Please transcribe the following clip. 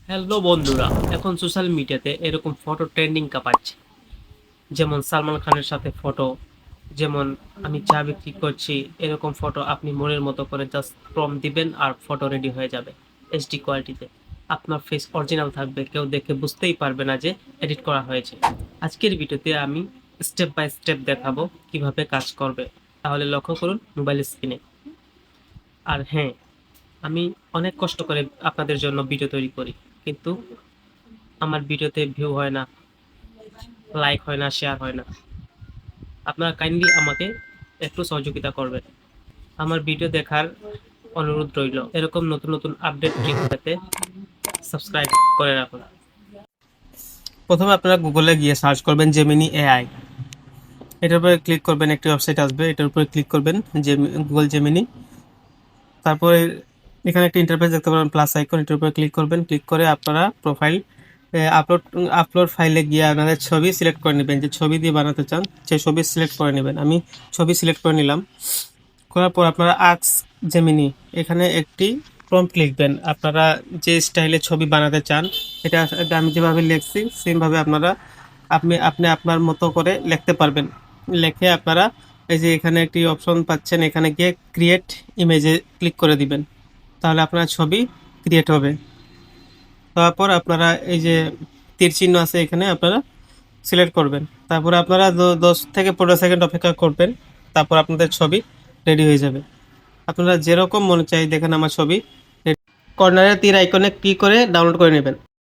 Hello বন্ধুরা, এখন social মিডিয়াতে এরকম ফটো ট্রেন্ডিং কাঁপাচ্ছে। যেমন সালমান খানের সাথে ফটো, যেমন আমি চা বিক্রি করছি, এরকম ফটো আপনি মনের মতো করে জাস্ট প্রম্পট দিবেন আর ফটো রেডি হয়ে যাবে এইচডি কোয়ালিটিতে। আপনার ফেস অরিজিনাল থাকবে, কেউ দেখে বুঝতেই পারবে না যে এডিট করা হয়েছে। আজকের ভিডিওতে আমি স্টেপ বাই স্টেপ দেখাবো কিভাবে কাজ করবে। তাহলে লক্ষ্য করুন মোবাইল স্ক্রিনে। আর হ্যাঁ, আমি অনেক কষ্ট করে আপনাদের জন্য ভিডিও তৈরি করি, কিন্তু আমার ভিডিওতে ভিউ হয় না, লাইক হয় না, শেয়ার হয় না। আপনারা কাইন্ডলি আমাকে একটু সহযোগিতা করবেন। আমার ভিডিও দেখার অনুরোধ রইল। এরকম নতুন নতুন আপডেট পেতে সাবস্ক্রাইব করে রাখুন। প্রথমে আপনারা গুগলে গিয়ে সার্চ করবেন জেমিনি এআই। এটার উপরে ক্লিক করবেন, একটি ওয়েবসাইট আসবে, এটার উপরে ক্লিক করবেন, যে গুগল জেমিনি। তারপরে এখানে একটা ইন্টারফেস দেখতে পাবেন, প্লাস আইকন, এটার উপরে ক্লিক করবেন। ক্লিক করে আপনারা প্রোফাইল আপলোড আপলোড ফাইলে গিয়ে আপনাদের ছবি সিলেক্ট করে নেবেন, যে ছবি দিয়ে বানাতে চান সেই ছবি সিলেক্ট করে নেবেন। আমি ছবি সিলেক্ট করে নিলাম। করার পর আপনারা আক্স জেমিনি, এখানে একটি প্রম্পট লিখবেন আপনারা যে স্টাইলে ছবি বানাতে চান। এটা আমি যেভাবে লিখছি সেমভাবে আপনারা আপনি আপনি আপনার মতো করে লিখতে পারবেন। লিখে আপনারা এই যে এখানে একটি অপশন পাচ্ছেন, এখানে গিয়ে ক্রিয়েট ইমেজে ক্লিক করে দিবেন। তাহলে আপনার ছবি ক্রিয়েট হবে। তারপর আপনারা এই যে তীর চিহ্ন আছে, এখানে আপনারা সিলেক্ট করবেন। তারপরে আপনারা 10 থেকে 15 সেকেন্ড অপেক্ষা করবেন। তারপর আপনাদের ছবি রেডি হয়ে যাবে। আপনারা যেরকম মনে চাই দেখেন আমার ছবি। কর্নারে তীর আইকনে ক্লিক করে ডাউনলোড করে নেবেন।